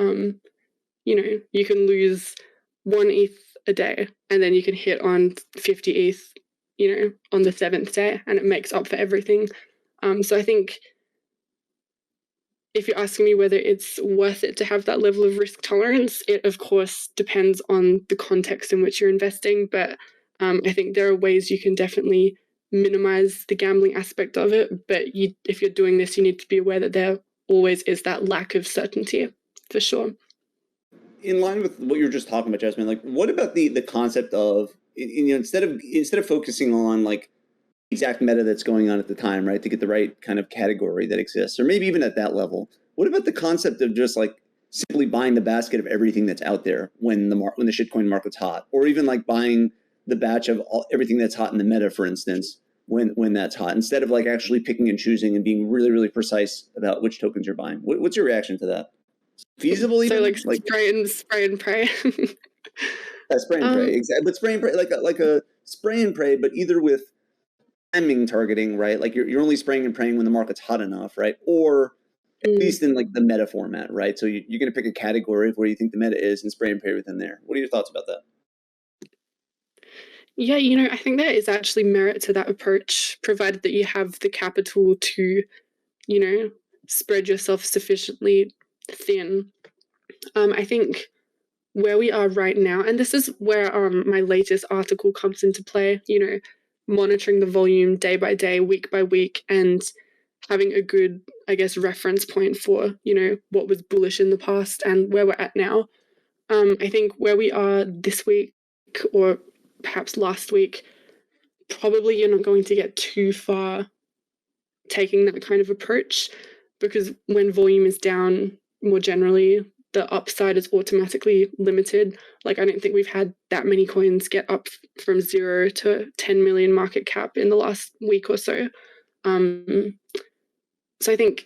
you can lose 1 ETH a day and then you can hit on 50 ETH, on the 7th day, and it makes up for everything. So I think if you're asking me whether it's worth it to have that level of risk tolerance, it of course depends on the context in which you're investing. But I think there are ways you can definitely minimize the gambling aspect of it. But if you're doing this, you need to be aware that there always is that lack of certainty, for sure. In line with what you were just talking about, Jasmine, like, what about the concept of, instead of focusing on like exact meta that's going on at the time, right, to get the right kind of category that exists, or maybe even at that level, what about the concept of just like simply buying the basket of everything that's out there when the shitcoin market's hot, or even like buying the batch of everything that's hot in the meta, for instance, when that's hot, instead of like actually picking and choosing and being really, really precise about which tokens you're buying? What's your reaction to that? Feasible even? So like spray and pray. Spray and pray, exactly. But spray and pray, like a spray and pray, but either with timing targeting, right? Like you're only spraying and praying when the market's hot enough, right? Or at least in like the meta format, right? So you're going to pick a category of where you think the meta is and spray and pray within there. What are your thoughts about that? Yeah, I think there is actually merit to that approach, provided that you have the capital to, spread yourself sufficiently thin. I think where we are right now, and this is where my latest article comes into play, monitoring the volume day by day, week by week, and having a good, I guess, reference point for, what was bullish in the past and where we're at now. I think where we are this week, or perhaps last week, probably you're not going to get too far taking that kind of approach, because when volume is down more generally, the upside is automatically limited. Like, I don't think we've had that many coins get up from 0 to 10 million market cap in the last week or so. So I think,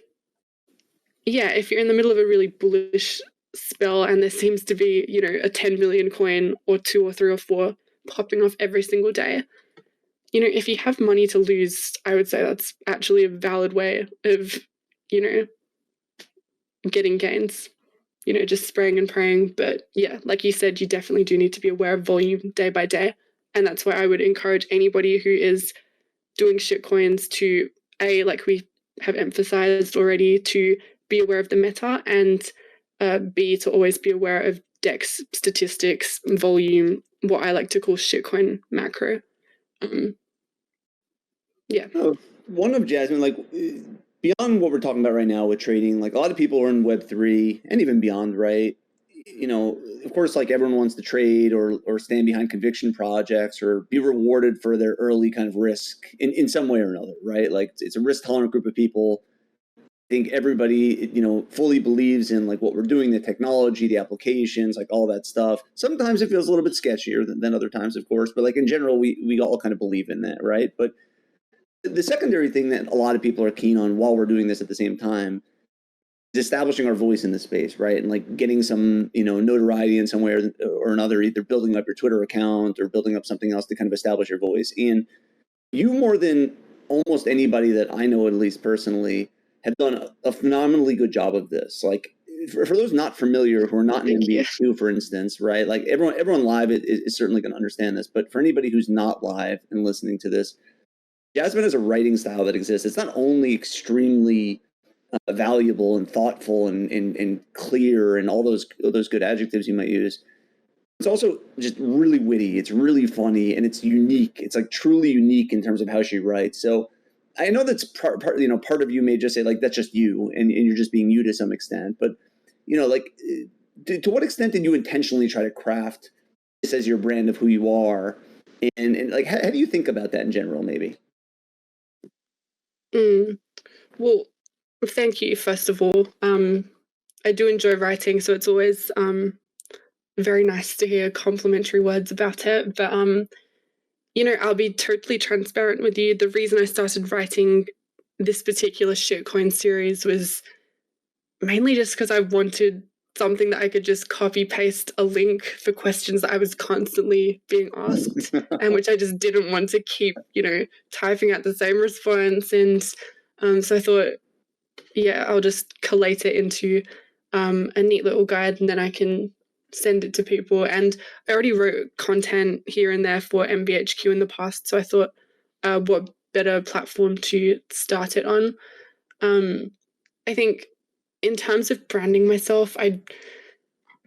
yeah, if you're in the middle of a really bullish spell and there seems to be, you know, a 10 million coin or 2 or 3 or 4 popping off every single day, you know, if you have money to lose, I would say that's actually a valid way of, you know, getting gains, you know, just spraying and praying. But yeah, like you said, you definitely do need to be aware of volume day by day. And that's why I would encourage anybody who is doing shitcoins to, A, like we have emphasized already, to be aware of the meta, and B, to always be aware of DEX statistics, volume, what I like to call shitcoin macro. Yeah. One of Jasmine, like beyond what we're talking about right now with trading, like a lot of people are in Web3 and even beyond, right? You know, of course, like everyone wants to trade or stand behind conviction projects or be rewarded for their early kind of risk in some way or another, right? Like it's a risk tolerant group of people. I think everybody, you know, fully believes in like what we're doing, the technology, the applications, like all that stuff. Sometimes it feels a little bit sketchier than other times, of course, but like in general, we all kind of believe in that, right? But the secondary thing that a lot of people are keen on while we're doing this at the same time is establishing our voice in the space, right? And like getting some, you know, notoriety in some way or another, either building up your Twitter account or building up something else to kind of establish your voice. And you, more than almost anybody that I know, at least personally, have done a phenomenally good job of this. Like for those not familiar, who are not in MVHQ, for instance, right? Like everyone live is certainly going to understand this, but for anybody who's not live and listening to this, Jasmine has a writing style that exists. It's not only extremely valuable and thoughtful and clear and all those good adjectives you might use. It's also just really witty. It's really funny and it's unique. It's like truly unique in terms of how she writes. So I know that's part of you may just say like that's just you and you're just being you to some extent. But you know, like to what extent did you intentionally try to craft this as your brand of who you are? And like how do you think about that in general, maybe? Well, thank you, first of all. I do enjoy writing, so it's always very nice to hear complimentary words about it. But, you know, I'll be totally transparent with you. The reason I started writing this particular shitcoin series was mainly just because I wanted something that I could just copy paste a link for questions that I was constantly being asked and which I just didn't want to keep, you know, typing out the same response. And so I thought, yeah, I'll just collate it into a neat little guide and then I can send it to people. And I already wrote content here and there for MVHQ in the past. So I thought, what better platform to start it on? I think in terms of branding myself, I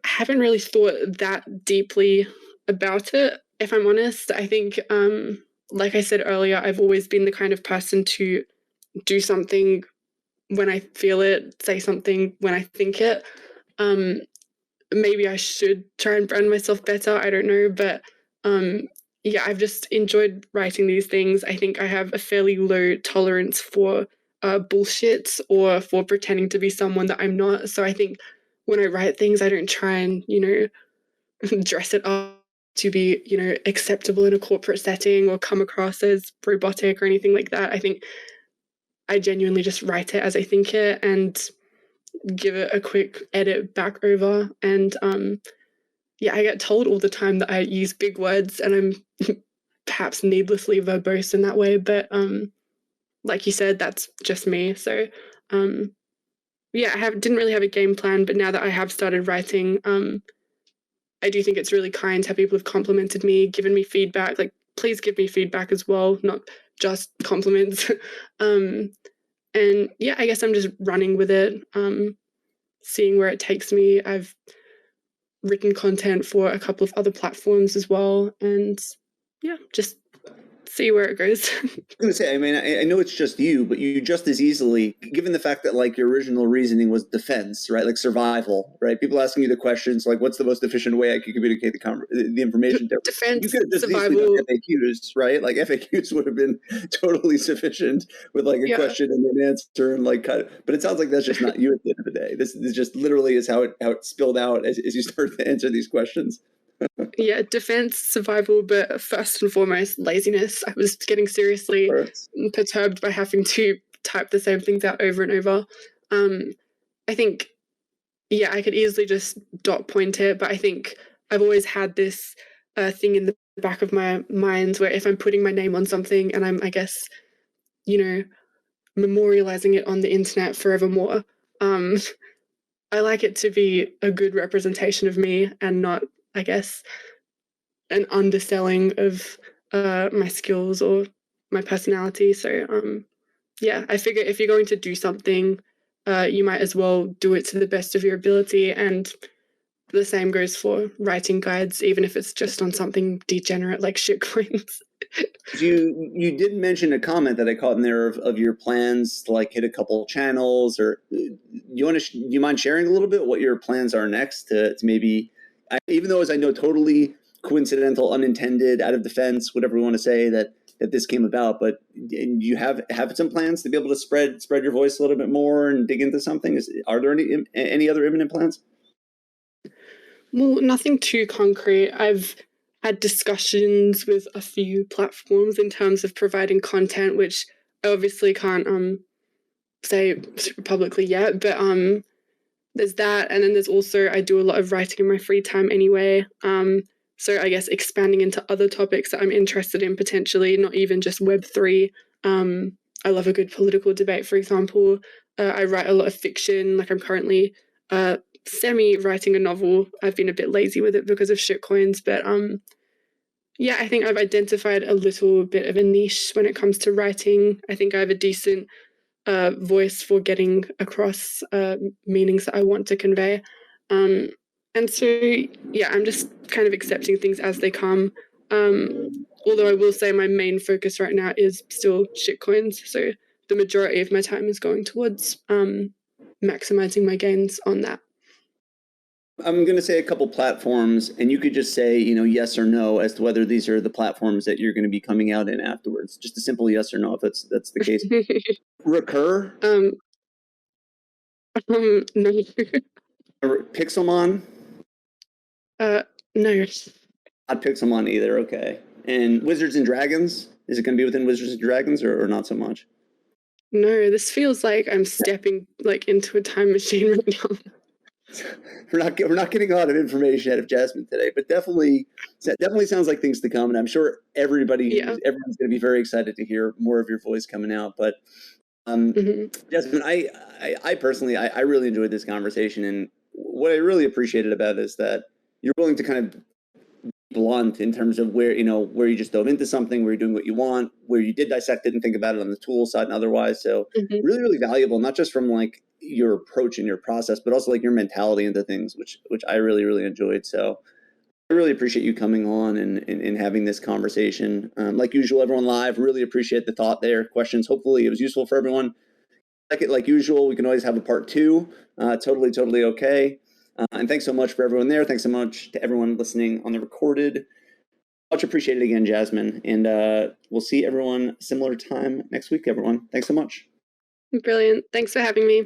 haven't really thought that deeply about it, if I'm honest. I think, like I said earlier, I've always been the kind of person to do something when I feel it, say something when I think it. Maybe I should try and brand myself better. I don't know. But yeah, I've just enjoyed writing these things. I think I have a fairly low tolerance for bullshit or for pretending to be someone that I'm not. So I think when I write things, I don't try and, you know, dress it up to be, you know, acceptable in a corporate setting or come across as robotic or anything like that. I think I genuinely just write it as I think it and give it a quick edit back over. And yeah, I get told all the time that I use big words and I'm perhaps needlessly verbose in that way. But like you said, that's just me. So yeah, didn't really have a game plan, but now that I have started writing, I do think it's really kind how people have complimented me, given me feedback. Like, please give me feedback as well, not just compliments. And yeah, I guess I'm just running with it, seeing where it takes me. I've written content for a couple of other platforms as well. And yeah, just see where it goes. I was going to say, I mean, I know it's just you, but you just as easily, given the fact that like your original reasoning was defense, right? Like survival, right? People asking you the questions like, what's the most efficient way I can communicate the information to Defense, you could have just survival. easily done FAQs, right? Like FAQs would have been totally sufficient with like a question and an answer and like cut. But it sounds like that's just not you at the end of the day. This just literally is how it spilled out as you start to answer these questions. Yeah, defense, survival, but first and foremost, laziness. I was getting seriously perturbed by having to type the same things out over and over. I think, yeah, I could easily just dot point it, but I think I've always had this thing in the back of my mind where if I'm putting my name on something and I'm, I guess, memorializing it on the internet forevermore, I like it to be a good representation of me and not, I guess, an underselling of my skills or my personality. So yeah, I figure if you're going to do something, you might as well do it to the best of your ability. And the same goes for writing guides, even if it's just on something degenerate like shitcoins. You did mention a comment that I caught in there of your plans to like hit a couple channels, or do you mind sharing a little bit what your plans are next to maybe, even though as I know totally coincidental, unintended, out of defense, whatever we want to say that this came about, but you have some plans to be able to spread your voice a little bit more and dig into something? Are there any other imminent plans? Well, nothing too concrete. I've had discussions with a few platforms in terms of providing content, which I obviously can't say publicly yet, but there's that, and then there's also I do a lot of writing in my free time anyway. So I guess expanding into other topics that I'm interested in potentially, not even just Web3. I love a good political debate, for example. I write a lot of fiction. Like I'm currently semi-writing a novel. I've been a bit lazy with it because of shitcoins, but yeah, I think I've identified a little bit of a niche when it comes to writing. I think I have a decent voice for getting across meanings that I want to convey. And so, yeah, I'm just kind of accepting things as they come. Although I will say my main focus right now is still shitcoins. So the majority of my time is going towards maximizing my gains on that. I'm going to say a couple platforms, and you could just say, yes or no as to whether these are the platforms that you're going to be coming out in afterwards. Just a simple yes or no, if that's the case. Recur? No. Pixelmon? No. Not Pixelmon either, okay. And Wizards and Dragons? Is it going to be within Wizards and Dragons or not so much? No, this feels like I'm stepping into a time machine right now. We're not getting a lot of information out of Jasmine today, but definitely sounds like things to come, and I'm sure everyone's going to be very excited to hear more of your voice coming out. But Jasmine, I personally I really enjoyed this conversation, and what I really appreciated about it is that you're willing to kind of be blunt in terms of where you just dove into something, where you're doing what you want, where you did dissect it and think about it on the tool side and otherwise. So really, really valuable, not just from like your approach and your process, but also like your mentality into things, which I really, really enjoyed. So I really appreciate you coming on and having this conversation. Like usual, everyone live, really appreciate the thought there, questions. Hopefully it was useful for everyone. Like usual, we can always have a part 2. Totally okay. And thanks so much for everyone there. Thanks so much to everyone listening on the recorded. Much appreciated again, Jasmine. And we'll see everyone similar time next week, everyone. Thanks so much. Brilliant. Thanks for having me.